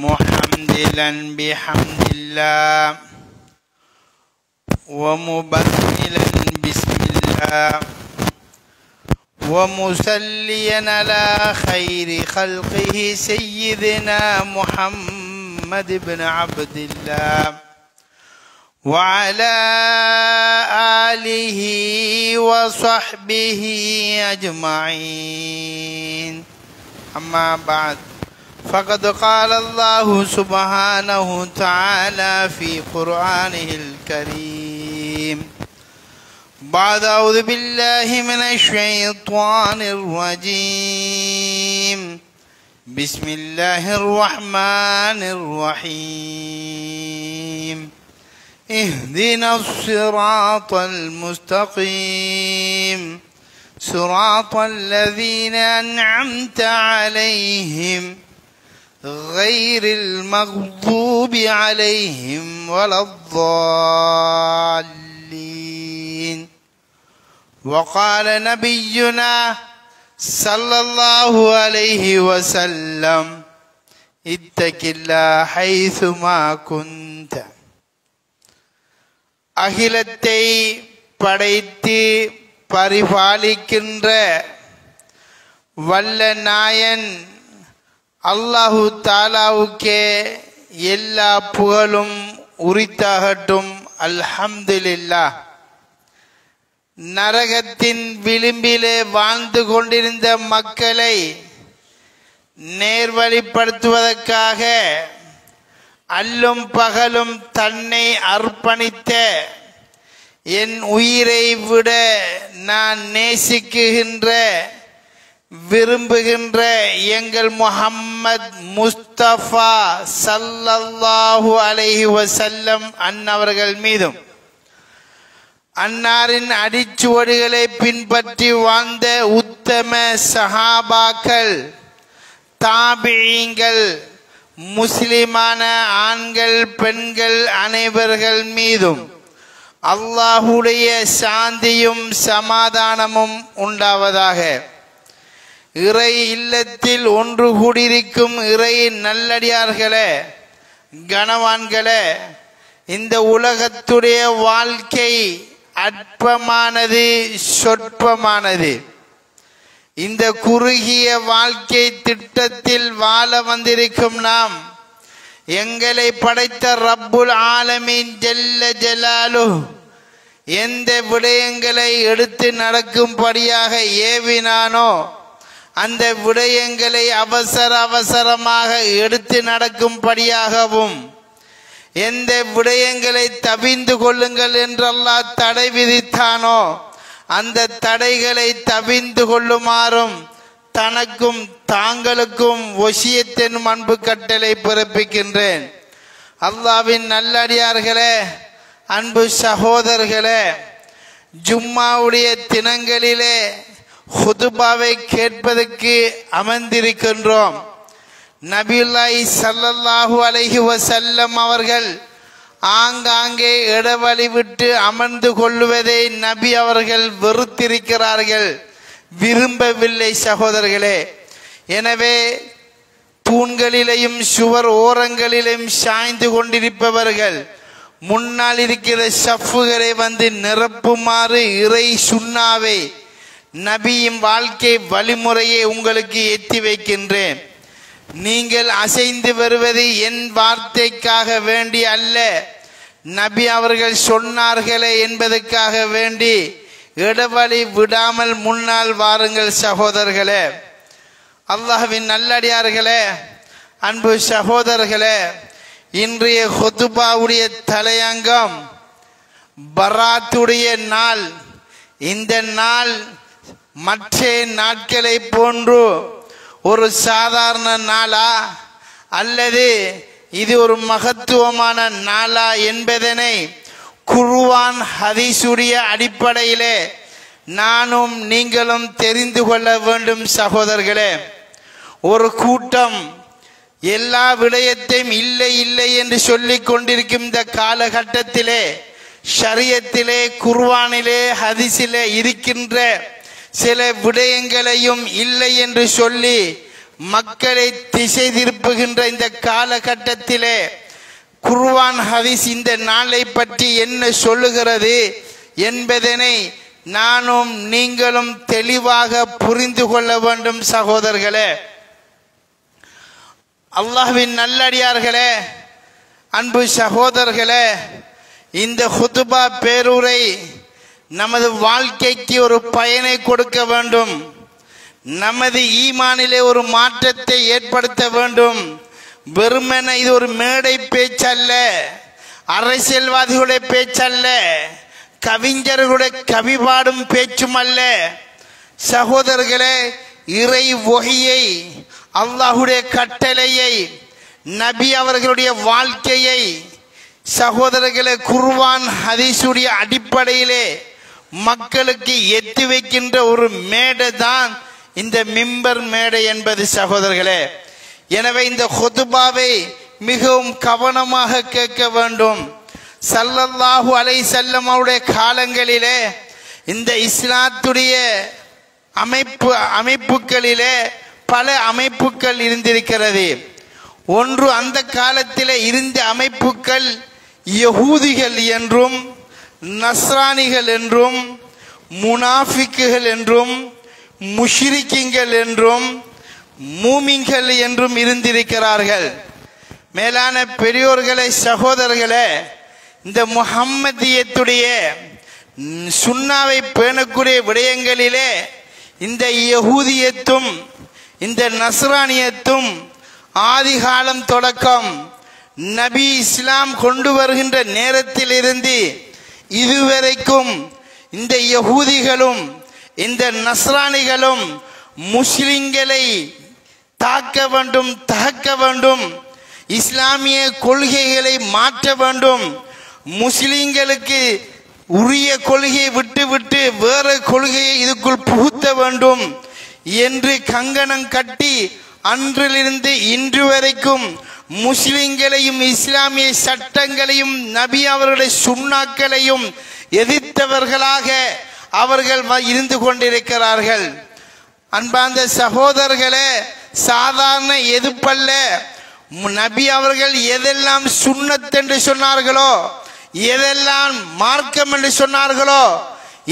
محمدلا بحمد الله ومبتلا بسم الله ومصليا على خير خلقه سيدنا محمد بن عبد الله وعلى آله وصحبه أجمعين. أما بعد، فقد قال الله سبحانه وتعالى في قرآنه الكريم بعد أعوذ بالله من الشيطان الرجيم بسم الله الرحمن الرحيم اهدنا الصراط المستقيم صراط الذين أنعمت عليهم غير المغضوب عليهم ولا الضالين. وقال نبينا صلى الله عليه وسلم اتق الله حيثما كنت. அகிலத்தை படைத்து பரிபாலிக்கின்ற வல்ல நாயன் அல்லாஹு தாலாவுக்கே எல்லா புகழும் உரித்தாகட்டும். அல்ஹம்துலில்லாஹ். நரகத்தின் விளிம்பிலே வாழ்ந்து கொண்டிருந்த மக்களை நேர்வழிப்படுத்துவதற்காக அல்லும் பகலும் தன்னை அர்ப்பணித்த என் உயிரை விட நான் நேசிக்குகின்ற விரும்புகின்ற எங்கள் முஹம்மத் முஸ்தபா ஸல்லல்லாஹு அலைஹி வஸல்லம் அன்னவர்கள் மீதும் அன்னாரின் அடிச்சுவடுகளை பின்பற்றி வாழ்ந்த உத்தம சஹாபாக்கள், தாபிஈங்கள், முஸ்லிமான ஆண்கள் பெண்கள் அனைவர்கள் மீதும் அல்லாஹுடைய சாந்தியும் சமாதானமும் உண்டாவதாக. இறை இல்லத்தில் ஒன்று கூடியிருக்கும் இறை நல்லடியார்களே, கனவான்களே, இந்த உலகத்துடைய வாழ்க்கை அற்பமானது, சொற்பமானது. இந்த குறுகிய வாழ்க்கை திட்டத்தில் வாழ வந்திருக்கும் நாம் எங்களை படைத்த ரப்புல் ஆலமீன் ஜல்ல ஜலாலுஹு எந்த விடயங்களை எடுத்து நடக்கும்படியாக ஏவினானோ அந்த விடயங்களை அவசரமாக எடுத்து நடக்கும்படியாகவும், எந்த விடயங்களை தவிந்து கொள்ளுங்கள் என்று அல்லாஹ் தடை விதித்தானோ அந்த தடைகளை தவிந்து கொள்ளுமாறும் தனக்கும் தாங்களுக்கும் வசியத்தின் அன்பு கட்டளை பிறப்பிக்கின்றேன். அல்லாஹ்வின் நல்லடியார்களே, அன்பு சகோதரர்களே, ஜும்மாவுடைய தினங்களிலே ஹுதுபாவை கேட்பதற்கு அமர்ந்திருக்கின்றோம். நபியுல்லாஹி ஸல்லல்லாஹு அலைஹி வஸல்லம் அவர்கள் ஆங்காங்கே இடவழி விட்டு அமர்ந்து கொள்ளுவதை நபி அவர்கள் வெறுத்திருக்கிறார்கள், விரும்பவில்லை சகோதரர்களே. எனவே தூண்களிலேயும் சுவர் ஓரங்களிலேயும் சாய்ந்து கொண்டிருப்பவர்கள் முன்னால் இருக்கிற ஷஃப்புகளை வந்து நிரப்புமாறு இறை சுன்னாவை, நபியின் வாழ்க்கை வழிமுறையை உங்களுக்கு எத்தி வைக்கின்றேன். நீங்கள் அசைந்து வருவது என் வார்த்தைக்காக வேண்டி அல்ல, நபி அவர்கள் சொன்னார்களே என்பதற்காக வேண்டி இடவழி விடாமல் முன்னால் வாருங்கள் சகோதரர்களே. அல்லாஹ்வின் நல்லடியார்களே, அன்பு சகோதரர்களே, இன்றைய ஹுதுபாவுடைய தலையங்கம் பராத்துடைய நாள். இந்த நாள் மற்ற நாட்களை போன்று ஒரு சாதாரண நாளா அல்லது இது ஒரு மகத்துவமான நாளா என்பதனை குர்ஆன் ஹதீஸுடைய அடிப்படையிலே நானும் நீங்களும் தெரிந்து கொள்ள வேண்டும் சகோதரர்களே. ஒரு கூட்டம் எல்லா விடயத்தையும் இல்லை இல்லை என்று சொல்லிக் கொண்டிருக்கும் இந்த காலகட்டத்திலே ஷரியத்திலே குர்ஆனிலே ஹதீஸிலே இருக்கின்ற சில விடயங்களையும் இல்லை என்று சொல்லி மக்களை திசை திருப்புகின்ற இந்த காலகட்டத்திலே குர்ஆன் ஹதீஸ் இந்த நாளை பற்றி என்ன சொல்லுகிறது என்பதனை நானும் நீங்களும் தெளிவாக புரிந்து கொள்ள வேண்டும் சகோதரர்களே. அல்லாஹ்வின் நல்லடியார்களே, அன்பு சகோதரர்களே, இந்த ஹுதுபா பேருரை நமது வாழ்க்கைக்கு ஒரு பயனை கொடுக்க வேண்டும். நமது ஈமானிலே ஒரு மாற்றத்தை ஏற்படுத்த வேண்டும். வெறுமனே இது ஒரு மேடை பேச்சல்ல, அரசியல்வாதிகளுடைய பேச்சல்ல, கவிஞர்களுடைய கவி பாடும் பேச்சும் அல்ல. சகோதரர்களே, இறை வஹியை, அல்லாஹ்வுடைய கட்டளையை, நபி அவர்களுடைய வாழ்க்கையை சகோதரர்களே குர்ஆன் ஹதீஸுடைய அடிப்படையிலே மக்களுக்கு எத்தி வைக்கின்ற ஒரு மேடை தான் இந்த மிம்பர் மேடை என்பது சகோதரர்களே. எனவே இந்த ஹுதுபாவை மிகவும் கவனமாக கேட்க வேண்டும். ஸல்லல்லாஹு அலைஹி வஸல்லம் அவருடைய காலங்களிலே இந்த இஸ்லாத்துடைய அமைப்புகளிலே பல அமைப்புகள் இருந்திருக்கிறது. ஒன்று, அந்த காலத்திலே இருந்த அமைப்புகள் யஹூதிகள் என்றும் நஸ்ரானிகள் என்றும் முனாஃபிக்குகள் என்றும் முஷ்ரிக்கீன்கள் என்றும் மூமின்கள் என்றும் இருந்திருக்கிறார்கள். மேலான பெரியோர்களே, சகோதரர்களே, இந்த முஹம்மதியத்துடைய சுன்னாவை பேணக்கூடிய விடயங்களிலே இந்த யஹூதியத்தும் இந்த நஸ்ரானியத்தும் ஆதி காலம் தொடக்கம் நபி இஸ்லாம் கொண்டு வருகின்ற நேரத்தில் இருந்து இதுவரைக்கும் இந்த யஹூதிகளும் இந்த நஸ்ரானிகளும் முஸ்லிம்களை தாக்க வேண்டும், தகர்க்க வேண்டும், இஸ்லாமிய கொள்கைகளை மாற்ற வேண்டும், முஸ்லிம்களுக்கு உரிய கொள்கையை விட்டு வேற கொள்கையை இதுக்குள் புகுத்த வேண்டும் என்று கங்கணம் கட்டி அன்றிலிருந்து இன்று வரைக்கும் முஸ்லிம்களையும் இஸ்லாமிய சட்டங்களையும் நபி அவர்களுடைய சுன்னாக்களையும் எதிர்த்தவர்களாக அவர்கள் இருந்து கொண்டிருக்கிறார்கள். அன்பார்ந்த சகோதரர்களே, சாதாரண எதிர்ப்பல்ல. நபி அவர்கள் எதெல்லாம் சுன்னத் என்று சொன்னார்களோ, எதெல்லாம் மார்க்கம் என்று சொன்னார்களோ,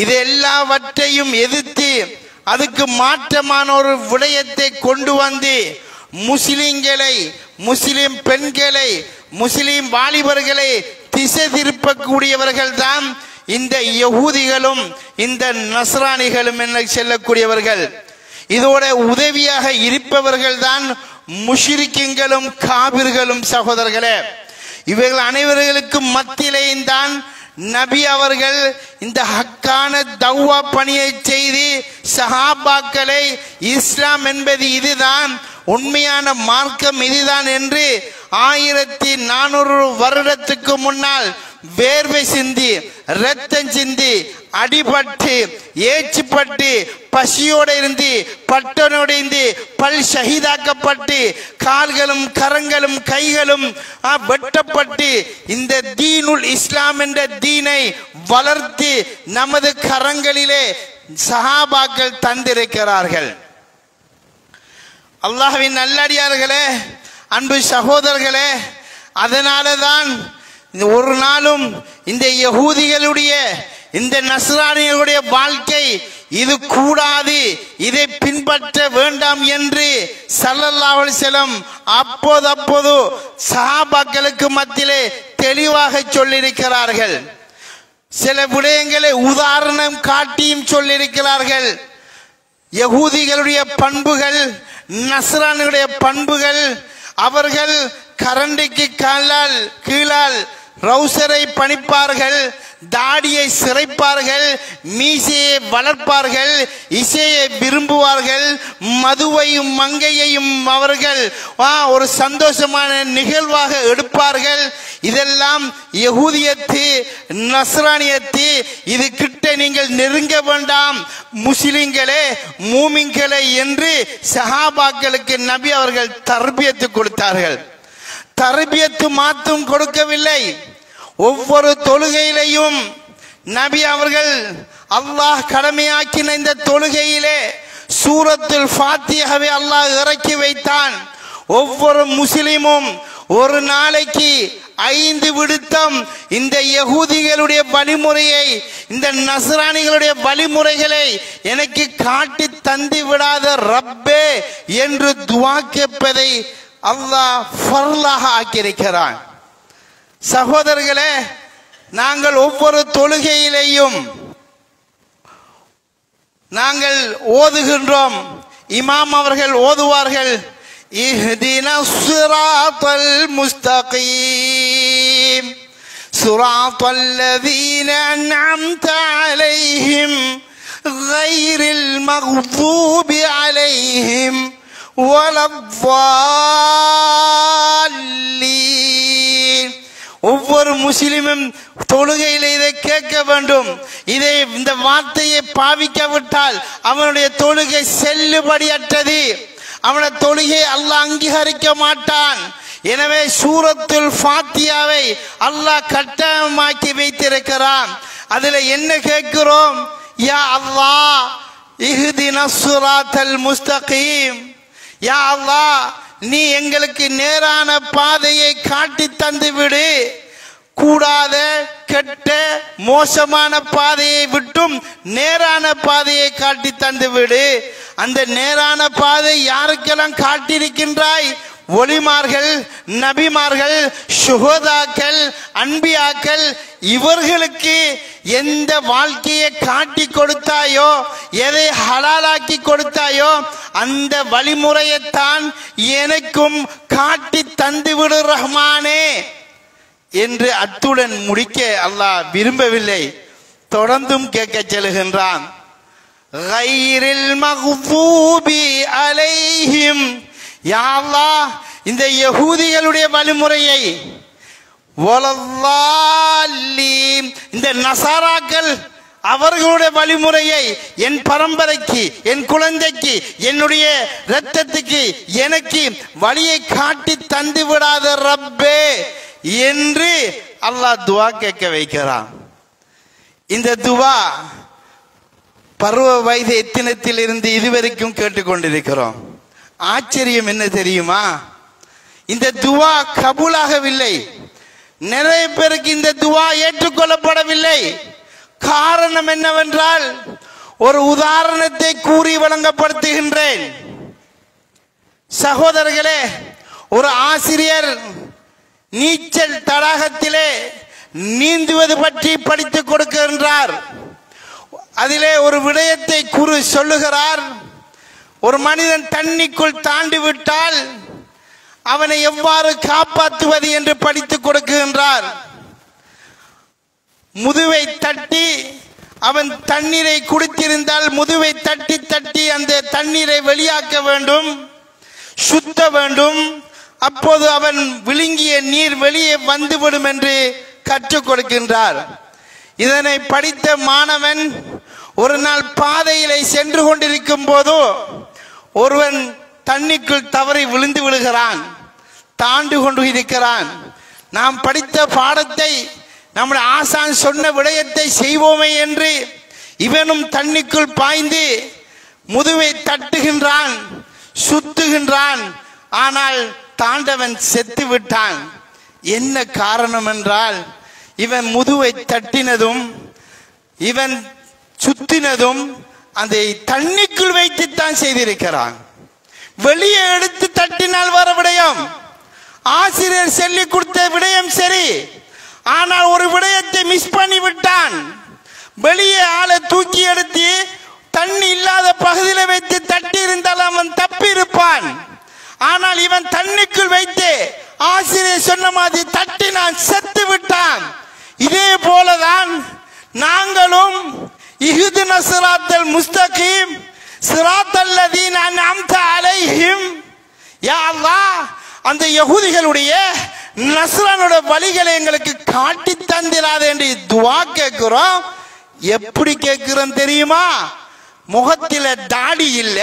இது எல்லாவற்றையும் எதிர்த்து அதுக்கு மாற்றமான ஒரு விடயத்தை கொண்டு வந்து முஸ்லிம்களை, முஸ்லிம் பெண்களை, முஸ்லிம் வாலிபர்களை திசை திருப்பக்கூடியவர்கள் தான் இந்த யஹூதிகளும் இந்த நஸ்ரானிகளும் என்ன செல்லக்கூடியவர்கள். இதோட உதவியாக இருப்பவர்கள் தான் முஷ்ரிக்கீன்களும் காபிர்களும். சகோதரர்களே, இவர்கள் அனைவர்களுக்கும் மத்தியிலேயும் தான் நபி அவர்கள் இந்த ஹக்கான தவ்வா பணியை செய்து சஹாபாக்களை இஸ்லாம் என்பது இதுதான், உண்மையான மார்க்கம் இதுதான் என்று 1400 வருடத்துக்கு முன்னால் வேர்வை சிந்தி, இரத்தம் சிந்தி, அடிபட்டு, ஏச்சுப்பட்டு, பசியோடு இருந்து, பட்டனோடு இருந்து, பல் ஷஹீதாக்கப்பட்டு, கால்களும் கரங்களும் கைகளும் வெட்டப்பட்டு இந்த தீனுல் இஸ்லாம் என்ற தீனை வளர்த்து நமது கரங்களிலே சஹாபாக்கள் தந்திருக்கிறார்கள். அல்லாஹ்வின் நல்லடியார்களே, அன்பு சகோதரர்களே, அதனால தான் ஒரு நாளும் இந்த யஹூதிகளுடைய இந்த நஸ்ரானிகளுடைய வாழ்க்கை இது கூடாது, இதை பின்பற்ற வேண்டாம் என்று ஸல்லல்லாஹு அலைஹி வஸல்லம் அப்போது சஹாபாக்களுக்கு மத்தியிலே தெளிவாக சொல்லியிருக்கிறார்கள். சில விடயங்களை உதாரணம் காட்டியும் சொல்லியிருக்கிறார்கள். யஹூதிகளுடைய பண்புகள், நஸ்ரானிகளுடைய பண்புகள், அவர்கள் கரண்டிக்கு கீழால் ரவுசரை பணிப்பார்கள், தாடியை சிரைப்பார்கள், மீசையை வளர்ப்பார்கள், இசையை விரும்புவார்கள், மதுவையும் மங்கையையும் அவர்கள் ஒரு சந்தோஷமான நிகழ்வாக எடுப்பார்கள். இதெல்லாம் யஹூதியத்து, நஸ்ரானியத்து. இது கிட்ட நீங்கள் நெருங்க வேண்டாம் முஸ்லிம்களே, மூமின்களே என்று சஹாபாக்களுக்கு நபி அவர்கள் தர்பியத்து கொடுத்தார்கள். தர்பியத்து மாத்தும் கொடுக்கவில்லை. ஒவ்வொரு தொழுகையிலையும் நபி அவர்கள் அல்லாஹ் கடமையாக்கின இந்த தொழுகையிலே சூரத்துல் ஃபாத்திஹாவை அல்லாஹ் இறக்கி வைத்தான். ஒவ்வொரு முஸ்லிமும் ஒரு நாளைக்கு 5 விடுத்தம் இந்த யகூதிகளுடைய வழிமுறையை, இந்த நஸ்ரானிகளுடைய வழிமுறைகளை எனக்கு காட்டி தந்து விடாத ரப்பே என்று துஆ கேட்பதை அல்லாஹ் ஃபர்லாக ஆக்கியிருக்கிறான். சகோதரர்களே, நாங்கள் ஒவ்வொரு தொழுகையிலேயும் நாங்கள் ஓதுகின்றோம். இமாம் அவர்கள் ஓதுவார்கள், இஹ்தினஸ் ஸிராத்தல் முஸ்தகீம் ஸிராத்தல் லதீன அன்அம்த அலைஹிம் கைரில் மக்தூபி அலைஹிம் வலத்தால்லீன். ஒவ்வொரு முஸ்லிமும் தொழுகையில் இதை கேட்க வேண்டும். இந்த வார்த்தையை பாவிக்காவிட்டால் அவனுடைய தொழுகை செல்லுபடியற்றது. அவனுடைய தொழுகை அல்லாஹ் அங்கீகரிக்க மாட்டான். எனவே சூரத்துல் ஃபாத்திஹாவை அல்லாஹ் கட்டாயமாக்கி வைத்திருக்கிறான். அதுல என்ன கேட்கிறோம்? யா அல்லாஹ் இஹ்தினஸ் ஸிராத்தல் முஸ்தகீம். யா அல்லாஹ், நீ எங்களுக்கு நேரான பாதையை காட்டி தந்து விடு. கூடாத கெட்ட மோசமான பாதையை விட்டும் நேரான பாதையை காட்டி தந்து விடு. அந்த நேரான பாதை யாருக்கெல்லாம் காட்டியிருக்கின்றாய்? ஒலிமார்கள், நபிமார்கள், சுஹதாக்கள், அன்பியாக்கள், இவர்களுக்கு எந்த வாழ்க்கையை காட்டி கொடுத்தாயோ, எதை ஹலாலாக்கி கொடுத்தாயோ அந்த வழிமுறையைத்தான் எனக்கும் காட்டி தந்துவிடு ரஹ்மானே என்று அத்துடன் முடிக்க அல்லாஹ் விரும்பவில்லை. தொடர்ந்தும் கேட்க செல்கின்றான். கைரில் மக்தூபி அலைஹிம். யா அல்லாஹ், இந்த யகூதிகளுடைய வழிமுறையை, வலல்லால்லீன் இந்த நசாராக்கள் அவர்களுடைய வழிமுறையை என் பரம்பரைக்கு, என் குழந்தைக்கு, என்னுடைய இரத்தத்துக்கு எனக்கு வழியை காட்டி தந்து விடாத ரப்பே என்று அல்லாஹ் துஆ கேட்க வைக்கிறான். இந்த துஆ பருவ வயது எத்தனத்தில் இருந்து இதுவரைக்கும் கேட்டுக்கொண்டிருக்கிறோம். ஆச்சரியம் என்ன தெரியுமா? இந்த துஆ கபூலாகவில்லை. நிறைய பேருக்கு இந்த துஆ ஏற்றுக்கொள்ளப்படவில்லை. காரணம் என்னவென்றால், ஒரு உதாரணத்தை கூறி வழங்கப்படுத்துகின்றேன். சகோதரர்களே, ஒரு ஆசிரியர் நீச்சல் தடாகத்திலே நீந்துவது பற்றி படித்துக் கொடுக்கின்றார். அதிலே ஒரு விடயத்தை சொல்லுகிறார். ஒரு மனிதன் தண்ணிக்குள் தாண்டி விட்டால் அவனை எவ்வாறு காப்பாற்றுவது என்று படித்துக் கொடுக்கின்றார். முதுவை தட்டி, அவன் தண்ணீரை குடித்திருந்தால் முதுவை தட்டி தட்டி அந்த தண்ணீரை வெளியாக்க வேண்டும், சுத்த வேண்டும். அப்போது அவன் விழுங்கிய நீர் வெளியே வந்துவிடும் என்று கற்றுக் கொடுக்கின்றார். இதனை படித்த மாணவன் ஒரு நாள் பாதையிலே சென்று கொண்டிருக்கும் போது ஒருவன் தண்ணிக்குள் தவறி விழுந்து விடுகிறான், தாண்டு கொண்டு இருக்கிறான். நாம் படித்த பாடத்தை, நம்முடைய ஆசான் சொன்ன விடயத்தை செய்வோமே என்று இவனும் தண்ணிக்குள் பாய்ந்து முதுவை தட்டுகின்றான், சுத்துகின்றான். ஆனால் தாண்டவன் செத்து விட்டான். என்ன காரணம் என்றால், இவன் முதுவை தட்டினதும் இவன் சுத்தினதும் அந்த தண்ணிக்குள் வைத்துத்தான் செய்திருக்கிறான். வெளியே எடுத்து தட்டினால் வர விடயம், ஆசிரியர் சொல்லி கொடுத்த விடயம் சரி. ஆனால் ஒரு விடயத்தை மிஸ் பண்ணி விட்டான். வெளியே ஆளை தூக்கி எடுத்து தண்ணி இல்லாத பகுதியில் வைத்து தட்டி இருந்தால் அவன் தப்பி இருப்பான். ஆனால் இவன் தண்ணிக்குள் வைத்து ஆசிரியர் சொன்ன மாதிரி தட்டினான், செத்து விட்டான். இதே போலதான் நாங்களும் இஹ்தினஸ் ஸிராத்தல் முஸ்தகீம் ஸிராத்தல் லதீன அன்அம்த அலைஹிம். யா அல்லாஹ், அந்த யகூதிகளுடைய நஸ்ரானுடைய வழிகளை எங்களுக்கு காட்டி தந்திராதே என்று துஆ கேட்கிறோம். எப்படி கேட்கிறோம் தெரியுமா? முகத்தில தாடி இல்ல,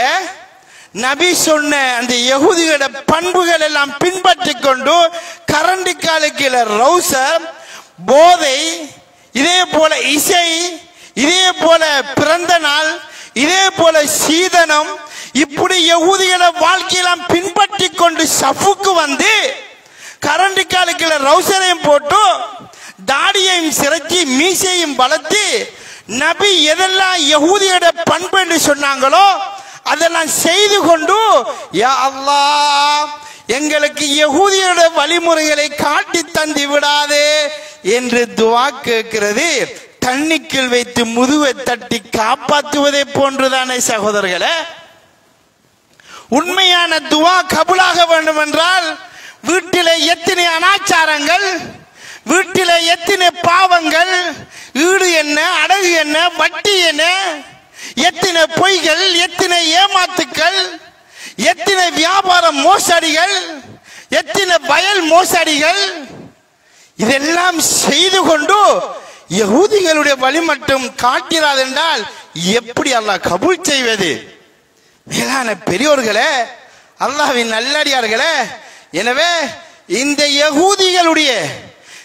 நபி சொன்ன அந்த யகூதிகளோட பண்புகள் எல்லாம் பின்பற்றி கொண்டு கரண்டி காலுக்கில ரவுசர், போதை, இதே போல இசை, இதே போல பிறந்த நாள், இதே போல சீதனம் இப்படி யகூதிகளை வாழ்க்கையெல்லாம் பின்பற்றி கொண்டு சஃபுக்கு வந்து கரண்டி காலுக்குள்ள ரவுசரையும் போட்டு தாடியையும் சிறைச்சி மீசையும் வளர்த்து நபி எதெல்லாம் யகூதியோட பண்பு என்று சொன்னாங்களோ அதெல்லாம் செய்து கொண்டு யா அல்லாஹ் எங்களுக்கு யகூதியோட வழிமுறைகளை காட்டி தந்து விடாதே என்று துஆ கேட்கிறது. தண்ணிக்குள் வைத்து முதுவை தட்டி காப்பாற்றுவதை போன்றுதானே சகோதரர்களே. உண்மையான துஆ கபூலாக வேண்டும் என்றால் வீட்டிலே எத்தனை அனாச்சாரங்கள், வீட்டிலே எத்தனை பாவங்கள், ஈடு என்ன, அடகு என்ன, வட்டி என்ன, எத்தனை பொய்கள், எத்தனை ஏமாத்துக்கள், எத்தனை வியாபார மோசடிகள், எத்தனை வயல் மோசடிகள், இதெல்லாம் செய்து கொண்டு யகூதிகளுடைய வழி மட்டும் காட்டிறாது என்றால் எப்படி அல்லாஹ் கபூல் செய்வது? மேலான பெரியோர்களே, அல்லாஹ்வின் நல்லடியார்களே, எனவே இந்த யகூதிகளுடைய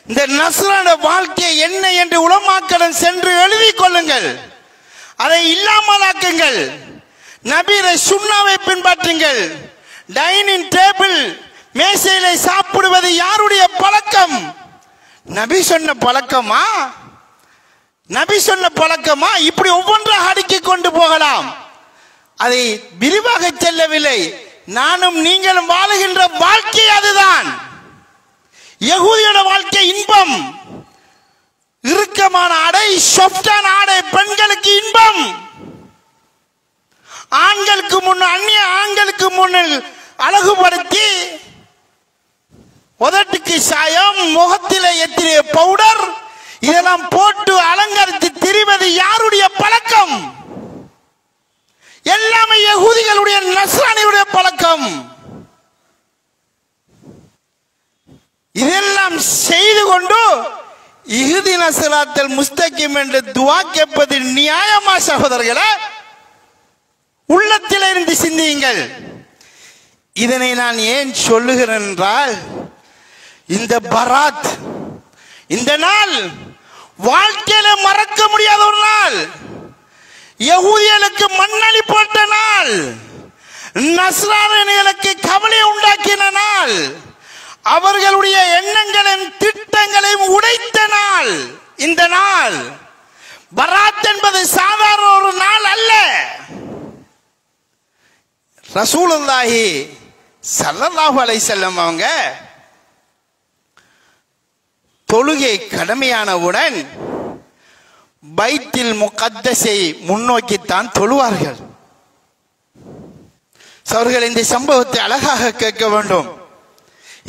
இந்த நஸ்ரான வாழ்க்கை என்ன என்று உலமாக்களிடம் சென்று எழுதி கொள்ளுங்கள், அதை இல்லாமலாக்குங்கள். நபிர சுன்னாவை பின்பற்றுங்கள். டைனிங் டேபிள் மேசையிலே சாப்பிடுவது யாருடைய பழக்கம்? நபி சொன்ன பழக்கமா? நபி சொன்ன பழக்கமா? இப்படி ஒவ்வொன்றாக அடுக்கிக் கொண்டு போகலாம். அதை விரிவாக செல்லவில்லை. நானும் நீங்களும் வாழுகின்ற வாழ்க்கை அதுதான். யகூதியோட வாழ்க்கை இன்பம், இறுக்கமான ஆடை, சாஃப்டான ஆடை, பெண்களுக்கு இன்பம், ஆண்களுக்கு முன் அந்நிய ஆண்களுக்கு முன்னில் அழகுபடுத்தி உதட்டுக்கு சாயம், முகத்திலே எத்தனை பவுடர், இதெல்லாம் போட்டு அலங்கரித்து திரிவது யாருடைய பழக்கம்? எல்லாமே யகூதிகளுடைய நஸ்ரானியுடைய பழக்கம். இதெல்லாம் செய்து கொண்டு இஹ்தின ஸிராத்தல் முஸ்தகீம் என்று துஆ கேட்பது நியாயமா சகோதரர்களே? உள்ளத்தில் இருந்து சிந்தியுங்கள். இதனை நான் ஏன் சொல்லுகிறேன் என்றால், இந்த பராத், இந்த நாள் வாழ்க்கையில மறக்க முடியாத ஒரு நாள். யகூதிகளுக்கு மண்ணளி போட்ட நாள், நஸ்ரானிகளுக்கு கவலை உண்டாக்கின நாள், அவர்களுடைய எண்ணங்களையும் திட்டங்களையும் உடைத்த நாள். இந்த நாள் பராத் என்பது சாதாரண ஒரு நாள் அல்ல. ரசூலுல்லாஹி ஸல்லல்லாஹு அலைஹி வஸல்லம் அவங்க தொழுகை கடமையானவுடன் பைத்துல் முகத்தஸை முன்னோக்கித்தான் தொழுவார்கள். அவர்கள் இந்த சம்பவத்தை அழகாக கேட்க வேண்டும்.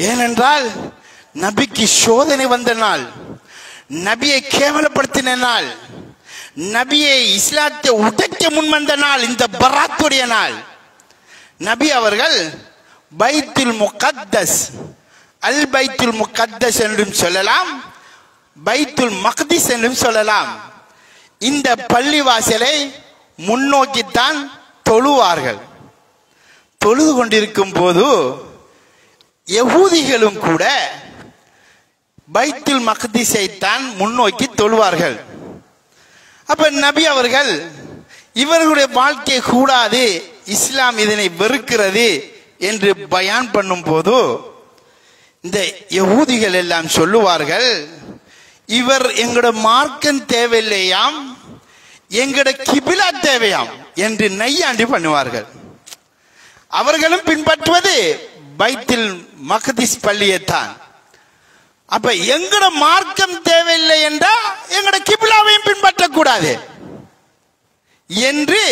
ஏனென்றால் நபிக்கு சோதனை வந்த நாள், நபியை கேவலப்படுத்தின நாள், நபியை இஸ்லாத்தை உடைக்க முன்வந்த நாள் இந்த பராத்துடைய நாள். நபி அவர்கள் பைத்துல் முகத்தஸ், அல் பைத்துல் முகத்தஸ் என்றும் சொல்லலாம், பைத்துல் மக்திஸ் என்றும் சொல்லலாம், இந்த பள்ளிவாசலை முன்னோக்கித்தான் தொழுவார்கள். தொழுது கொண்டிருக்கும் போது யகூதிகளும் கூட பைத்துல் மக்திஸை தான் முன்னோக்கி தொழுவார்கள். அப்ப நபி அவர்கள் இவர்களுடைய வாழ்க்கை கூடாது, இஸ்லாம் இதனை வெறுக்கிறது என்று பயான் பண்ணும் போது இந்த யகூதிகள் எல்லாம் சொல்லுவார்கள், இவர் எங்களோட மார்க்கம் தேவையில்லையாம், எங்களோட கிபிலா தேவையாம் என்று நையாண்டி பண்ணுவார்கள். அவர்களும் பின்பற்றுவது பைத்துல் மக்திஸ் பள்ளியைத்தான். அப்ப எங்களோட மார்க்கம் தேவையில்லை என்றால் எங்களோட கிபிலாவையும் பின்பற்றக்கூடாது என்று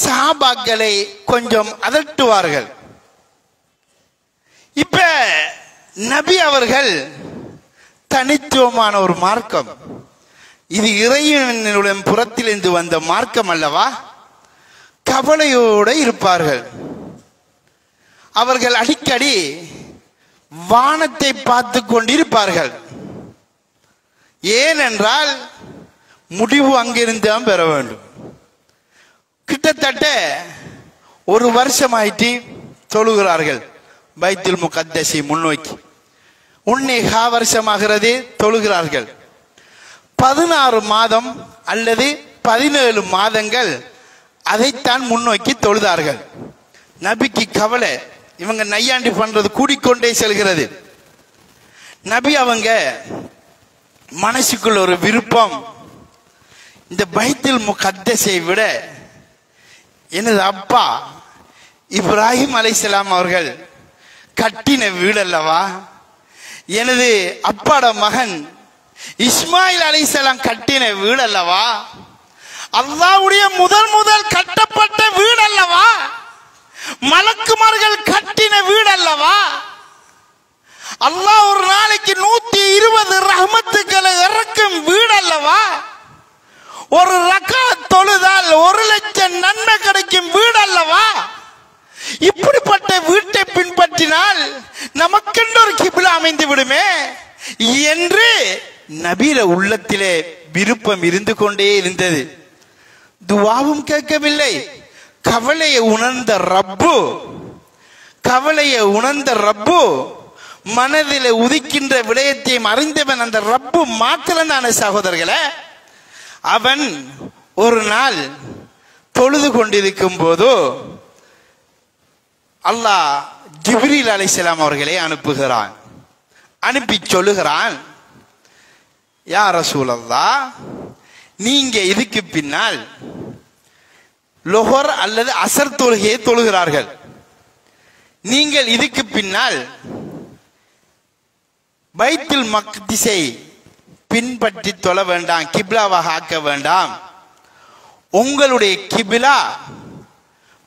சஹாபாக்களை கொஞ்சம் அதட்டுவார்கள். இப்ப நபி அவர்கள் தனித்துவமான ஒரு மார்க்கம், இது இறைவனுடைய புறத்திலிருந்து வந்த மார்க்கம் அல்லவா? கவலையோடு இருப்பார்கள். அவர்கள் அடிக்கடி வானத்தை பார்த்து கொண்டிருப்பார்கள். ஏனென்றால் முடிவு அங்கிருந்து தான் பெற வேண்டும். கிட்டத்தட்ட ஒரு வருஷம் ஆயிட்டு தொழுகிறார்கள் பைத்துல் முகத்தஸை முன்னோக்கி. 1.5 வருஷமாகிறது தொழுகிறார்கள். 16 மாதம் அல்லது 17 மாதங்கள் அதைத்தான் முன்னோக்கி தொழுதார்கள். நபிக்கு கவலை, இவங்க நையாண்டி பண்றது கூடிக்கொண்டே செல்கிறது. நபி அவங்க மனசுக்குள்ள ஒரு விருப்பம், இந்த பைத்துல் முகத்தஸை விட எனது அப்பா இப்ராஹிம் அலைஹிஸ்ஸலாம் அவர்கள் கட்டின வீடு அல்லவா, எனது அப்பாட மகன் இஸ்மாயில் அலைஹிஸ்ஸலாம் கட்டின வீடு அல்லவா, அல்லாஹ்வுடைய முதல் கட்டப்பட்ட வீடு அல்லவா, மலக்குமார்கள் கட்டின வீடு அல்லவா, அல்லாஹ் ஒரு நாளைக்கு 120 ரஹ்மத்துக்களை இறக்கும் வீடு அல்லவா, ஒரு ரக்காத் தொழுதால் 1,00,000 நன்மை கிடைக்கும் வீடு அல்லவா, இப்படிப்பட்ட வீட்டை பின்பற்றினால் நமக்கென்று ஒரு கிப்லா அமைந்து விடுமே என்று நபியில உள்ளத்திலே விருப்பம் இருந்து கொண்டே இருந்தது. துவாவும் கேட்கவில்லை. கவலையை உணர்ந்த ரப்பு மனதில் உதிக்கின்ற விடயத்தையும் அறிந்தவன் அந்த ரப்பு மாத்திரம்தான சகோதரர்களே. அவன் ஒரு நாள் தொழுது கொண்டிருக்கும் போது அல்லாஹ் ஜிப்ரீல் அலைஹிஸ்ஸலாம் அவர்களை அனுப்புகிறான். அனுப்பி சொல்லுகிறான், யா ரசூலல்லாஹ், நீங்க இதுக்கு பின்னால் லொஹர் அல்லது அசர் தொழுகையை தொழுகிறார்கள். நீங்கள் இதுக்கு பின்னால் பைத்துல் மக்திஸை பின்பற்றி தொழ வேண்டாம், கிப்லாவாக ஆக்க வேண்டாம். உங்களுடைய கிப்லா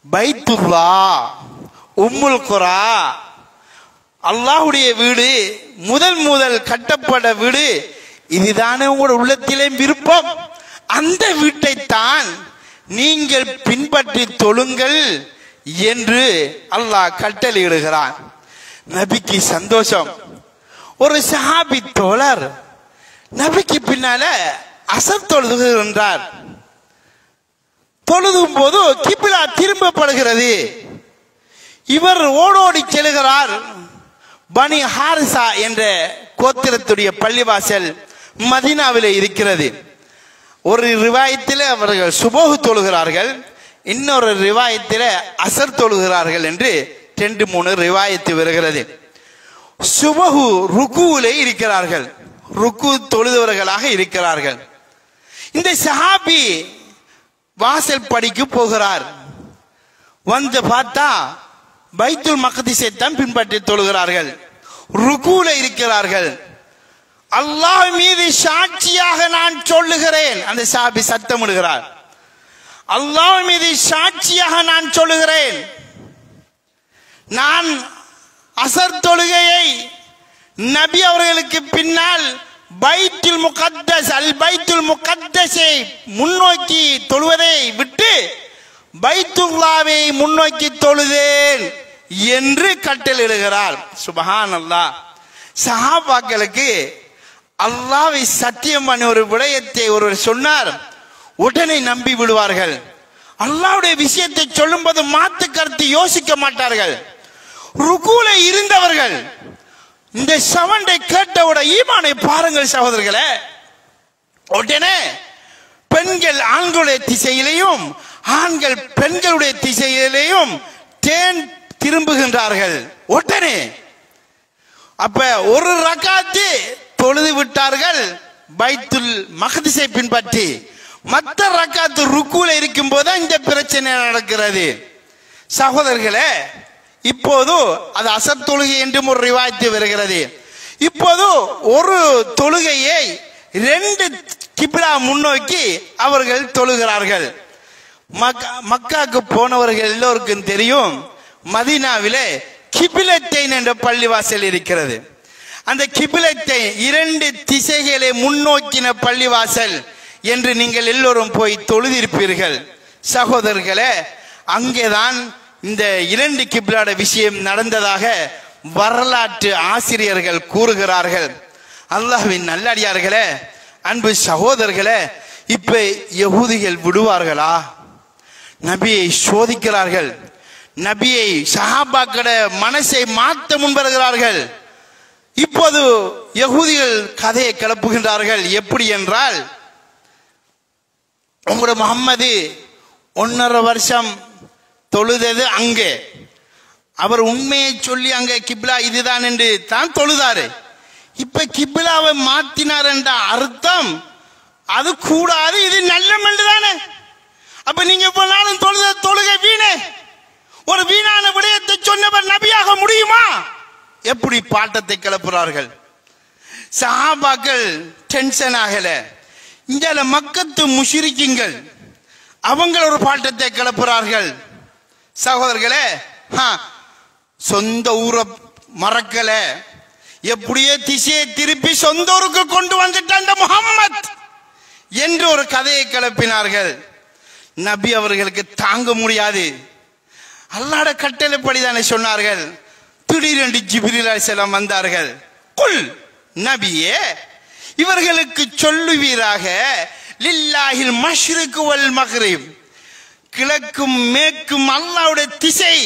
பைத்துல்லா உம்முல் குரா, அல்லாஹ்வுடைய வீடு, முதல் கட்டப்பட்ட வீடு, இதுதானே உங்களோட உள்ளத்திலே விருப்பம். அந்த வீட்டை தான் நீங்கள் பின்பற்றி தொழுங்கள் என்று அல்லாஹ் கட்டளையிடுகிறான். நபிக்கு சந்தோஷம். ஒரு சஹாபி தோழர் நபிக்கு பின்னால அசர் தொழுகின்றார். தொழுதும் போது கிப்லா திரும்பப்படுகிறது. இவர் ஓடோடி செல்கிறார். பனி ஹாரிசா என்ற கோத்திரத்துடைய பள்ளிவாசல் மதீனாவிலே இருக்கிறது. ஒரு ரிவாயத்தில் அவர்கள் சுபஹ் தொழுகிறார்கள், இன்னொரு ரிவாயத்தில் அசர் தொழுகிறார்கள் என்று 2-3 ரிவாயத்து வருகிறது. சுபஹு ருக்குவிலே இருக்கிறார்கள், ருக்கு தொழுதவர்களாக இருக்கிறார்கள். இந்த சஹாபி வாசல் படிக்கு போகிறார். வந்து பார்த்தா பைத்துல் மக்திஸை தான் பின்பற்றி தொழுகிறார்கள், ருக்குவில இருக்கிறார்கள். அல்லாஹ் மீது சாட்சியாக நான் சொல்லுகிறேன், அந்த சஹாபி சத்தமிடுகிறார், அல்லாஹ் மீது சாட்சியாக நான் சொல்லுகிறேன், நான் அசர் தொழுகையை நபி அவர்களுக்கு பின்னால் பைத்துல் முகத்தஸ் அல் பைத்துல் முகத்தஸை முன்னோக்கி தொழுவதை விட்டு பைத்துல்லாவை முன்னோக்கி தொழுதேன் என்று கட்டளையிடுகிறார். சுப்ஹானல்லாஹ். சஹாபாக்களுக்கு அல்லாஹ்வை சத்தியம் பண்ண ஒரு விடயத்தை ஒருவர் சொன்னார், உடனே நம்பி விடுவார்கள். அல்லாஹ்வுடைய விஷயத்தை சொல்லும்போது மாத்து கருத்து யோசிக்க மாட்டார்கள். ருக்குல இருந்தவர்கள் இந்த சவுண்டை கேட்டவுடன் ஈமானை பாருங்கள் சகோதரர்களே. உடனே பெண்கள் ஆண்களுடைய திசையிலையும் ஆண்கள் பெண்களுடைய திசையிலையும் தேன் திரும்புகின்றார்கள். உடனே அப்ப ஒரு ரக்காத்து தொழுது விட்டார்கள் பைத்துல் மக்திஸை பின்பற்றி. மற்ற ரக்காத்து ருக்குல இருக்கும் போது இந்த பிரச்சனை நடக்கிறது. சகோதரர்களே, இப்போது அது அசர் தொழுகை என்றும் ஒரு ரிவாயத்து வருகிறது. இப்போது ஒரு தொழுகையை 2 கிப்லா முன்னோக்கி அவர்கள் தொழுகிறார்கள். மக்காவுக்கு போனவர்கள் எல்லோருக்கும் தெரியும், மதீனாவிலே கிபிலத்தைன் என்ற பள்ளிவாசல் இருக்கிறது. அந்த கிபிலத்தை 2 திசைகளை முன்னோக்கின பள்ளிவாசல் என்று நீங்கள் எல்லோரும் போய் தொழுதிருப்பீர்கள். சகோதரர்களே, அங்கேதான் இந்த 2 கிப்லாட விஷயம் நடந்ததாக வரலாற்று ஆசிரியர்கள் கூறுகிறார்கள். அல்லாஹ்வின் நல்லடியார்களே, அன்பு சகோதரர்களே, இப்ப யகூதிகள் விடுவார்களா? நபியை சோதிக்கிறார்கள், நபியை சஹாபாக்கள மனசை மாற்ற முன்வருகிறார்கள். இப்போது யகூதிகள் கதையை கிளப்புகின்றார்கள். எப்படி என்றால், உங்களோட முஹம்மது 1.5 வருஷம் தொழுதது அங்கே. அவர் உண்மையை சொல்லி அங்கே கிப்லா இதுதான் என்று தான் தொழுதாரு. இப்ப கிப்லாவை மாத்தினார் என்ற அர்த்தம் அது கூடாது, இது நல்லம் என்று தானே. அப்ப நீங்க நாளும் தொழுகை வீணே. ஒரு வீணான விடயத்தை சொன்னவர் நபியாக முடியுமா? எப்படி பாட்டத்தை கிளப்புறார்கள். சஹாபாக்கள் டென்ஷன் ஆகல. இங்க மக்கத்து முஷ்ரிக்கீங்கள் அவங்க ஒரு பாட்டத்தை கிளப்புறார்கள். சகோதரர்களே, சொந்த ஊரை மறக்கல, எப்படியே திசையை திருப்பி சொந்த ஊருக்கு கொண்டு வந்துட்டான் முஹம்மத் என்று ஒரு கதையை கிளப்பினார்கள். நபி அவர்களுக்கு தாங்க முடியாது. அல்லாஹ்ட கட்டளைப்படிதானே சொன்னார்கள். திடீரென்று ஜிப்ரீல் அலைஹிஸ்ஸலாம் வந்தார்கள். குல் நபியே, இவர்களுக்கு சொல்லுவீராக, லில்லாஹில் மஷ்ரிக் வல் மக்ரிப், கிழக்கும் மேற்கும் அல்லாஹ்வுடைய திசை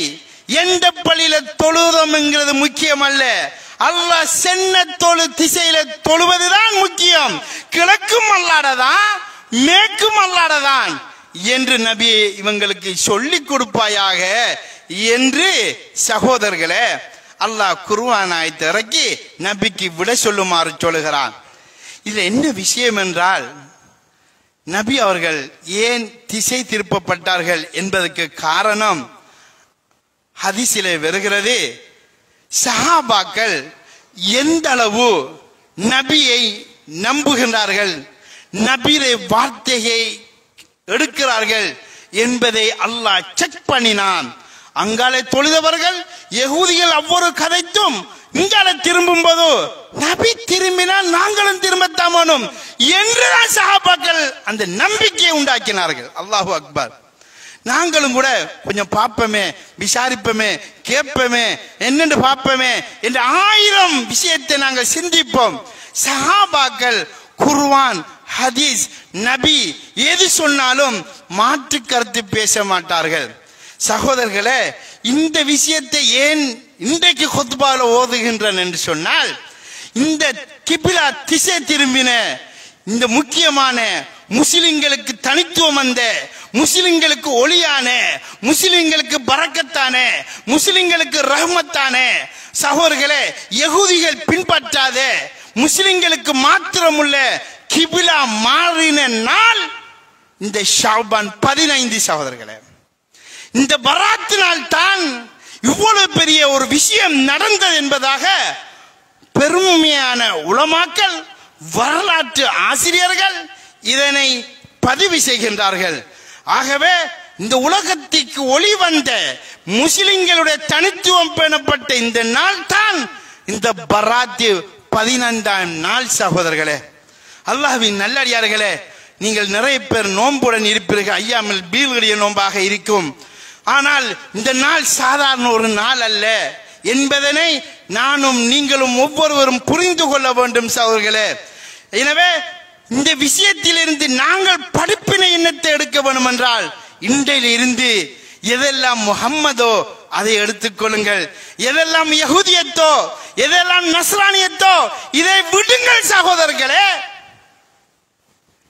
எந்த பள்ளியில தொழுதோம்ங்கிறது முக்கியம் அல்ல. அல்லாஹ் சென்ன திசையில தொழுவதுதான் முக்கியம். கிழக்கும் அல்லாஹ்தான் மேற்கும் அல்லாஹ்தான் என்று நபி இவங்களுக்கு சொல்லிக் கொடுப்பாயாக என்று சகோதரர்களே அல்லாஹ் குர்ஆன் ஆயத்தை இறக்கி நபிக்கு விட சொல்லுமாறு சொல்லுகிறான். இதுல என்ன விஷயம் என்றால், நபி அவர்கள் ஏன் திசை திருப்பப்பட்டார்கள் என்பதற்கு காரணம் ஹதீஸிலே வருகிறது. சஹாபாக்கள் எந்த அளவு நபியை நம்புகின்றார்கள், நபியை வார்த்தையை எடுக்கிறார்கள் என்பதை அல்லாஹ் செக் பண்ணினான். அங்காலே தொழுதவர்கள் யகூதிகள் ஒவ்வொரு கதைத்தும் இங்கால திரும்பும் போது நபி திரும்பினால் நாங்களும் திரும்பத்தாமோனும் என்றுதான் சஹாபாக்கள் அந்த நம்பிக்கையை உண்டாக்கினார்கள். அல்லாஹு அக்பர். நாங்களும் கூட கொஞ்சம் பார்ப்போமே, விசாரிப்போமே, கேட்போமே, என்னென்று பார்ப்போமே என்ற 1000 விஷயத்தை நாங்கள் சிந்திப்போம். சஹாபாக்கள் குர்ஆன், ஹதீஸ், நபி எது சொன்னாலும் மாற்று கருத்து பேச மாட்டார்கள். சகோதரர்களே, இந்த விஷயத்தை ஏன் இன்றைக்கு குத்பால ஓதுகின்றன என்று சொன்னால், இந்த கிபிலா திசை திரும்பின இந்த முக்கியமான முஸ்லிம்களுக்கு தனித்துவம் வந்த, முஸ்லிம்களுக்கு ஒளியான, முஸ்லிம்களுக்கு பரக்கத்தான, முஸ்லிம்களுக்கு ரஹ்மத்தான சகோதரர்களே, யகூதிகள் பின்பற்றாத முஸ்லிம்களுக்கு மாத்திரமுள்ள கிபிலா மாறின நாள் இந்த ஷாபான் 15. சகோதரர்களே, இந்த பராத்து நாள் தான் இவ்வளவு பெரிய ஒரு விஷயம் நடந்தது என்பதாக பெருமையான உலமாக்கள், வரலாற்று ஆசிரியர்கள் இதனை பதிவு செய்கின்றார்கள். ஆகவே இந்த உலகத்திற்கு ஒளி வந்த முஸ்லிம்களுடைய தனித்துவம் பெறப்பட்ட இந்த நாள் தான் இந்த பராத்து 15ஆம் நாள். சகோதரர்களே, அல்லாஹ்வின் நல்லடியார்களே, நீங்கள் நிறைய பேர் நோன்புடன் இருப்பீர்கள். ஐயாமல் பீல்களுடைய நோன்பாக இருக்கும். ஆனால் இந்த நாள் சாதாரண ஒரு நாள் அல்ல என்பதனை நானும் நீங்களும் ஒவ்வொருவரும் புரிந்து கொள்ள வேண்டும் சகோதரர்களே. எனவே இந்த விஷயத்திலிருந்து நாங்கள் படிப்பினை எண்ணத்தை எடுக்க வேண்டும் என்றால், இன்றையிலிருந்து எதெல்லாம் முஹம்மதோ அதை எடுத்துக்கொள்ளுங்கள், எதெல்லாம் யஹூதியத்தோ, எதெல்லாம் நஸ்ரானியத்தோ இதை விடுங்கள் சகோதரர்களே.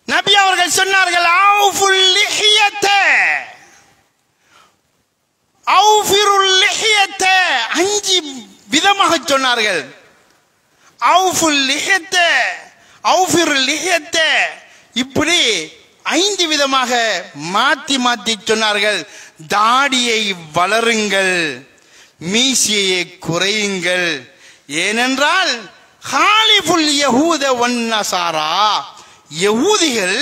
நபி அவர்கள் சொன்னார்கள், அவுஃபுல் லிஹியத அவுஃபிருல் லிஹியத, 5 விதமாக சொன்னார்கள். அவுஃபுல் லிஹியத, அவுஃபிருல் லிஹியத, இப்படி 5 விதமாக மாத்தி மாத்தி சொன்னார்கள். தாடியை வளருங்கள், மீசையை குறையுங்கள். ஏனென்றால் ஹாலிஃபுல் யஹூத வன் நஸாரா, யஹூதிகள்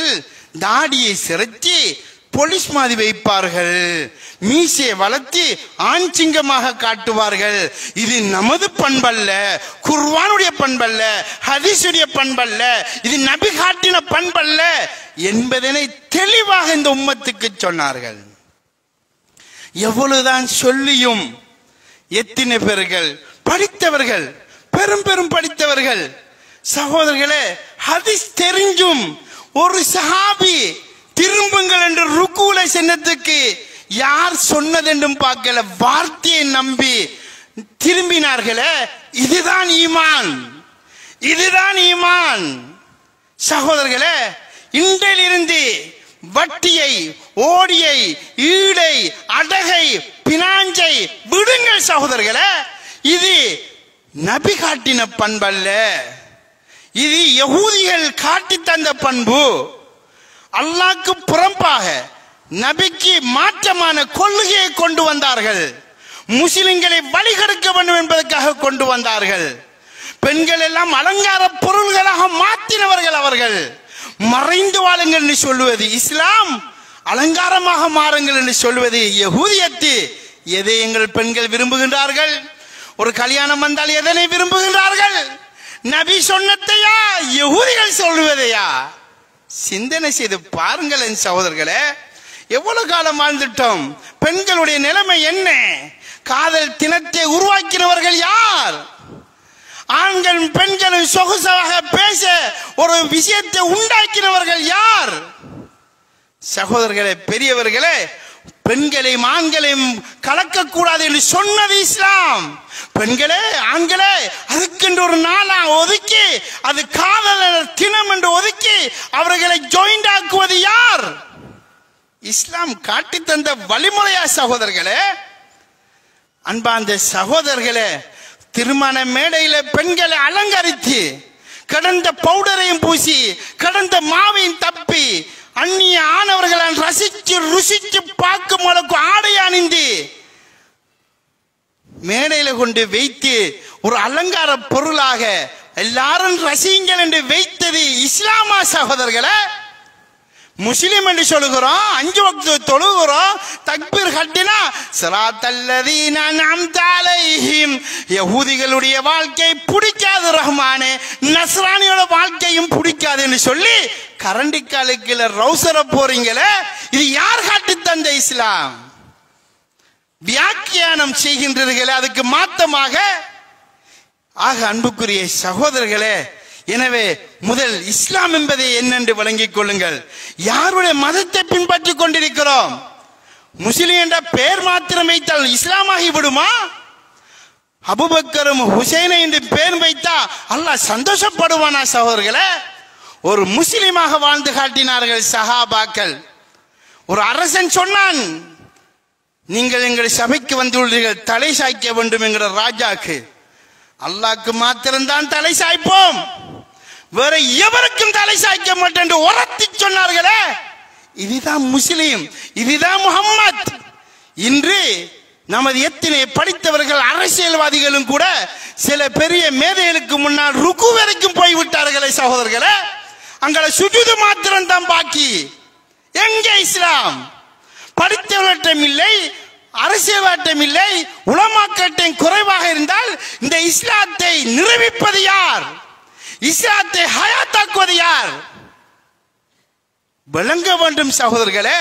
தாடியை சிரைச்சி போலீஸ் மாதிரி வைப்பார்கள், மீசையை வளர்த்தி ஆண் சிங்கமாக காட்டுவார்கள். இது நமது பண்பல்ல, குர்ஆனுடைய பண்பல்ல, ஹதீஸுடைய பண்பல்ல, இது நபி காட்டின பண்பல்ல என்பதனை தெளிவாக இந்த உம்மத்துக்கு சொன்னார்கள். எவ்வளவுதான் சொல்லியும் எத்தனை பேர்கள் படித்தவர்கள், பெரும் பெரும் படித்தவர்கள் சகோதரர்களே, ஹதீஸ் தெரிஞ்சும் ஒரு சஹாபி திரும்புங்கள் என்று ருக்குல சென்னதுக்கு யார் சொன்னதென்றும் பார்க்கல, வார்த்தையை நம்பி திரும்பினார்களே. இதுதான் ஈமான், இதுதான் ஈமான். சகோதரர்களே, இன்றிலிருந்து வட்டியை ஓடியை, ஈடை, அடகை, பினாஞ்சை விடுங்கள் சகோதரர்களே. இது நபி காட்டின பண்பல்ல, இது யகூதிகள் காட்டி தந்த பண்பு. அல்லாஹ்க்கு புறம்பாக நபிக்கு மாற்றமான கொள்கையை கொண்டு வந்தார்கள். முஸ்லிம்களை வழிகெடுக்க வேண்டும் என்பதற்காக கொண்டு வந்தார்கள். பெண்கள் எல்லாம் அலங்கார பொருள்களாக மாற்றினவர்கள் அவர்கள். மறைந்து வாழுங்கள் என்று சொல்லுவது இஸ்லாம், அலங்காரமாக மாறுங்கள் என்று சொல்லுவது யகூதியத்து. எதை எங்கள் பெண்கள் விரும்புகின்றார்கள்? ஒரு கல்யாணம் வந்தால் எதனை விரும்புகின்றார்கள்? நபி சொன்னதையா யகூதிகள் சொல்லுவதையா? சிந்தனை செய்து பாருங்கள் என் சகோதரர்களே. எவ்வளவு காலம் வாழ்ந்துட்டோம்? பெண்களுடைய நிலைமை என்ன? காதல் தினத்தை உருவாக்கினவர்கள் யார்? ஆண்களும் பெண்களும் சொகுசாக பேச ஒரு விஷயத்தை உண்டாக்கினவர்கள் யார்? சகோதரர்களே, பெரியவர்களே, பெண்களையும் ஆண்களையும் கலக்கக்கூடாது என்று சொன்னது இஸ்லாம். பெண்களே, ஆண்களே, அதுக்கென்று ஒரு நாளா ஒதுக்கி, அது காதலர் தினம் என்று ஒதுக்கி அவர்களை ஜாயிண்ட் ஆக்குவது யார்? இஸ்லாம் காட்டி தந்த வழிமுறையா சகோதரர்களே? அன்பார்ந்த சகோதரர்களே, திருமண மேடையில பெண்களை அலங்கரித்து கடந்த பவுடரையும் பூசி கடந்த மாவையும் தப்பி அந்நிய ஆனவர்களை ரசிச்சு ருசிச்சு பார்க்கும் அளவுக்கு ஆடை அணிந்து மேடையில கொண்டு வைத்து ஒரு அலங்கார பொருளாக எல்லாரும் ரசிங்கள் என்று வைத்தது இஸ்லாமா சகோதரர்களே? முஸ்லிம் என்று சொல்லுகிறோம், 5 வக்து தொழுகிறோம், தக்பீர் கட்டினா ஸிராத்தல்லதீன அன்அம்த அலைஹிம். யஹூதிகளுடைய வாழ்க்கை பிடிக்காது ரஹ்மானே, நஸ்ரானியோட வாழ்க்கையும் பிடிக்காது என்று சொல்லி கரண்டிக்காலுக்கு ரவுசர போறீங்களே, இது யார் காட்டி தந்த இஸ்லாம்? வியாக்கியானம் செய்கின்றீர்களே, அதுக்கு மாத்தமாக. ஆக அன்புக்குரிய சகோதரர்களே, எனவே முதல் இஸ்லாம் என்பதை என்னென்று விளங்கிக் கொள்ளுங்கள். யாருடைய மதத்தை பின்பற்றிக் கொண்டிருக்கிறோம்? முஸ்லிம் என்ற பெயர் மாத்திரம் வைத்தால் இஸ்லாமாகி விடுமா? அபூபக்கரும் ஹுசைனை என்று பெயர் வைத்தா அல்லாஹ் சந்தோஷப்படுவானா சகோதரர்களே? ஒரு முஸ்லிமாக வாழ்ந்து காட்டினார்கள் சஹாபாக்கள். ஒரு அரசன் சொன்னான், நீங்கள் எங்கள் சபைக்கு வந்துள்ளீர்கள், தலை சாய்க்க வேண்டும் என்கிற ராஜாக்கு. அல்லாஹ்க்கு மாத்திரம்தான் தலை சாய்ப்போம், வேற எவருக்கும் தலை சாய்க்க மாட்டேன் என்று உரத்தி சொன்னார்களே. இதுதான் முஸ்லிம், இதுதான் முஹம்மத். இன்று நமது எத்தனை படித்தவர்கள் அரசியல்வாதிகளும் கூட சில பெரிய மேதைகளுக்கு முன்னால் ருக்கு வரைக்கும் போய்விட்டார்களே சகோதரர்களே. அங்கே சுஜூது மாத்திரம் தான் பாக்கி. எங்கே இஸ்லாம்? படித்தவர்களிடம் இல்லை, அரசியல்வாட்டம் இல்லை, உலமாக்களிடம் குறைவாக இருந்தால் இந்த இஸ்லாத்தை நிரூபிப்பது யார்? இஸ்லாத்தை ஹயாத்தாக்குவது யார்? விளங்க வேண்டும் சகோதரர்களே.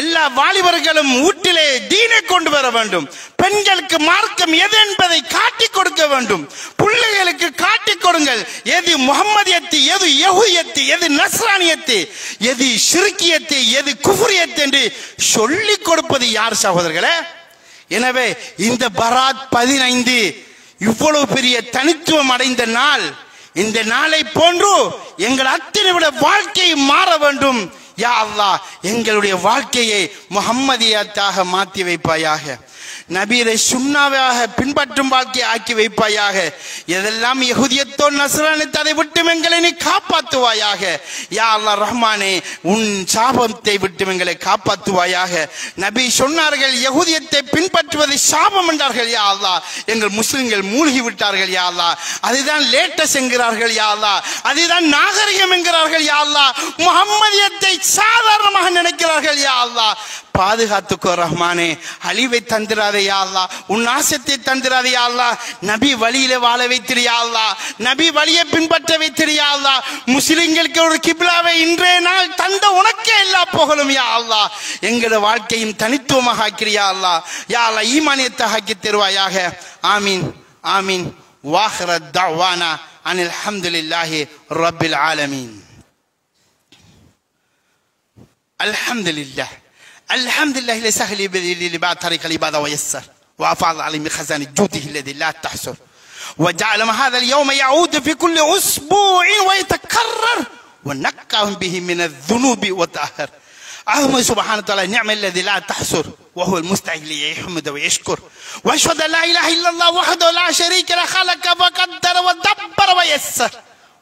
எல்லா வாலிபர்களும் வீட்டிலே தீனை கொண்டு வர வேண்டும். பெண்களுக்கு மார்க்கம் எது என்பதை காட்டிக் கொடுக்க வேண்டும். பிள்ளைகளுக்கு காட்டிக் கொடுங்கள். எது முஹம்மதியத்து, எது யஹூதியத்து, எது நஸ்ரானியத்து, எது ஷிர்கியத்து, எது குஃப்ரியத்து என்று சொல்லிக் கொடுப்பது யார் சகோதரர்களே? எனவே இந்த பராத் 15 இவ்வளவு பெரிய தனித்துவம் அடைந்த நாள், இந்த நாளை போன்று எங்கள் அத்தனை விட வாழ்க்கை மாற வேண்டும். யா அல்லாஹ், எங்களுடைய வாழ்க்கையை முஹம்மதியத்தாக மாற்றி வைப்பாயாக. நபியை சுன்னாவாக பின்பற்றும் வாழ்க்கையை ஆக்கி வைப்பாயாக. எதெல்லாம் யஹூதியத்தோ நஸ்ரானியத்தோ அதை விட்டு எங்களை நீ காப்பாற்றுவாயாக. யா அல்லாஹ் ரஹ்மானே, உன் சாபத்தை விட்டு எங்களை காப்பாற்றுவாயாக. நபி சொன்னார்கள், யஹூதியத்தை பின்பற்றுவது சாபம் என்றார்கள். யா அல்லாஹ், எங்கள் முஸ்லிம்கள் மூழ்கி விட்டார்கள். யா அல்லாஹ், அதுதான் லேட்டஸ்ட் என்கிறார்கள். யா அல்லாஹ், அதுதான் நாகரிகம் என்கிறார்கள். யா அல்லாஹ், முஹம்மதியத்தை சாதாரணமாக நினைக்கிறார்கள். யா அல்லாஹ், பாதுகாத்துக்கோ ரஹ்மானே. அழிவை தந்திராதே யா அல்லாஹ், உன் நாசத்தை தந்திராதே யா அல்லாஹ். நபி வழியில வாழ வைத்திரு யா அல்லாஹ், நபி வழியை பின்பற்ற வைத்திரு யா அல்லாஹ். முஸ்லிம்களுக்கு ஒரு கிப்லாவை இன்றைய நாள் தந்த உனக்கே எல்லா புகழும் யா அல்லாஹ். எங்களோட வாழ்க்கையும் தனித்துவமாக ஆக்கிறியா யா அல்லாஹ். யா அல்லாஹ், ஈமானியத்தை ஆக்கி தருவாயாக. ஆமீன் ஆமீன். வாஹிர தஅவானா அனில் ஹம்துலில்லாஹி ரப்பில் ஆலமீன். அல்ஹம்துலில்லாஹ் الحمد لله لسهل لبعض طريق العبادة ويسر وأفاض عليه من خزان جوده الذي لا تحصر وجعل هذا اليوم يعود في كل أسبوع ويتكرر ونقاهم به من الذنوب وطهر. أحمد سبحانه وتعالى نعم الذي لا تحصر وهو المستحق ليحمد ويشكر وأشهد أن لا إله إلا الله وحده لا شريك له خلق وقدر ودبر ويسر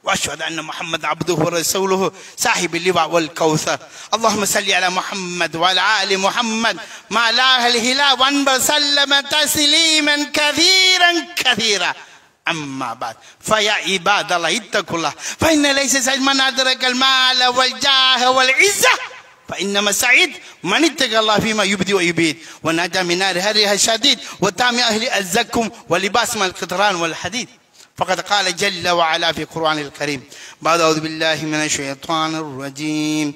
وأشهد أن محمد عبده ورسوله صاحب اللواء والكوثر اللهم صل على محمد وعلى آل محمد ما لاح الهلال وسلم تسليما كثيرا أما بعد فيا عباد الله اتقوا الله فإن ليس سعيد من أدرك المال والجاه والعزة فإنما سعيد من اتقى الله فيما يبدي ويبيد ونجا من نار هرها الشديد وتام أهل الزكم ولباس من القطران والحديد فقد قال جل وعلا في القرآن الكريم بعد أعوذ بالله من الشيطان الرجيم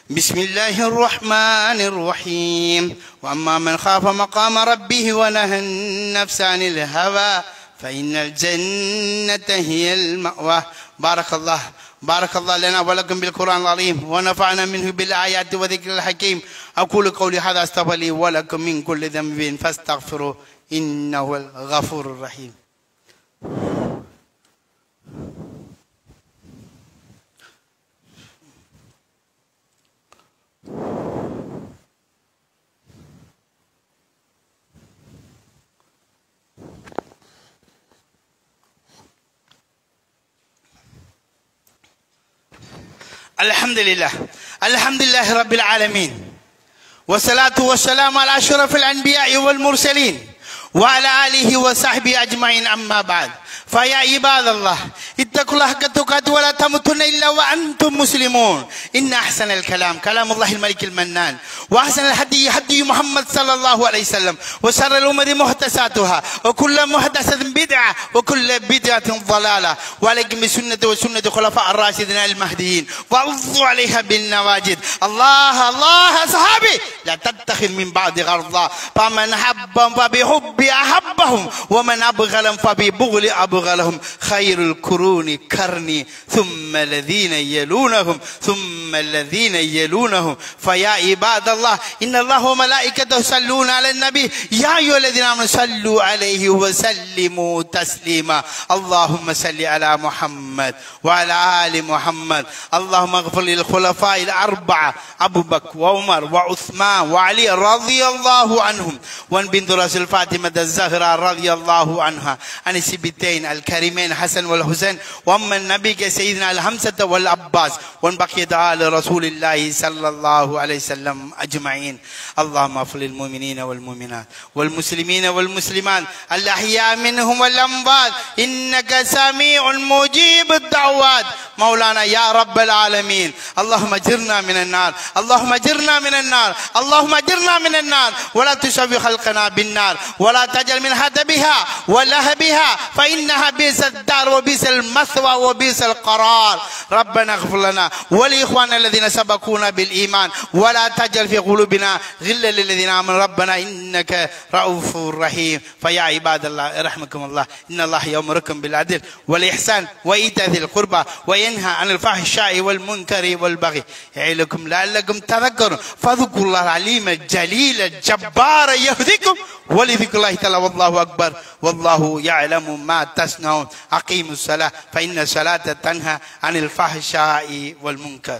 بسم الله الرحمن الرحيم وأما من خاف مقام ربه ونهى النفس عن الهوى فإن الجنة هي المأوى بارك الله لنا ولكم بالقرآن العظيم ونفعنا منه بالآيات وذكر الحكيم أقول قولي هذا أستغفر لي ولكم من كل ذنب فاستغفروا إنه الغفور الرحيم الحمد لله رب العالمين والصلاة والسلام على أشرف الأنبياء والمرسلين وعلى آله وصحبه أجمعين أما بعد فيا عباد الله اتقوا الله حق تقاته ولا تموتن إلا وأنتم مسلمون إن أحسن الكلام كلام الله الملك المنان وأحسن الهدي هدي محمد صلى الله عليه وسلم وشر الأمور محدثاتها وكل محدثة بدعة وكل بدعة ضلالة وعليكم بسنة وسنة خلفاء الراشدين المهديين وعضوا عليها بالنواجذ الله أصحابي لا تتخذ من بعد غرضا فمن حبهم فبحب أحبهم ومن أبغلهم فببغل أبغلهم خير القرون كرني ثم الذين يلونهم فيا عباد الله إن الله وملائكته يصلون على النبي يا أيها الذين آمنوا صلوا عليه وسلموا تسليما اللهم صل على محمد وعلى آل محمد اللهم اغفر للخلفاء الأربعة أبو بكر وعمر وعثمان وعلي رضي الله عنهم وعن بنت رسول فاطمة الزهراء رضي الله عنها عن السبتين الكريمين حسن والحسين وأما النبي سيدنا الحمزة والعباس وعن بقية آل رسول الله صلى الله عليه وسلم أجمعين اللهم اغفر للمؤمنين والمؤمنات والمسلمين والمسلمات الأحياء منهم والأموات إنك سميع مجيب الدعوات مولانا يا رب العالمين اللهم اجرنا من النار ولا تشوي خلقنا بالنار ولا تجعل من هدبها ولهبها فإنها بئس الدار وبئس المثوى وبئس القرار ربنا اغفر لنا ولإخواننا الذين سبقونا بالإيمان ولا تجعل في قلوبنا غلا للذين آمنوا ربنا إنك رؤوف رحيم فيا عباد الله رحمكم الله إن الله يأمركم بالعدل والإحسان وإيتاء ذي القربى وينهى عن الفحشاء والمنكر والبغي يعظكم لعلكم تذكرون فاذكروا الله العليم الجليل الجبار يهديكم ولذكر الله تعالى والله أكبر والله يعلم ما تصنعون أقيموا الصلاة فإن الصلاة تنهى عن الفحشاء والمنكر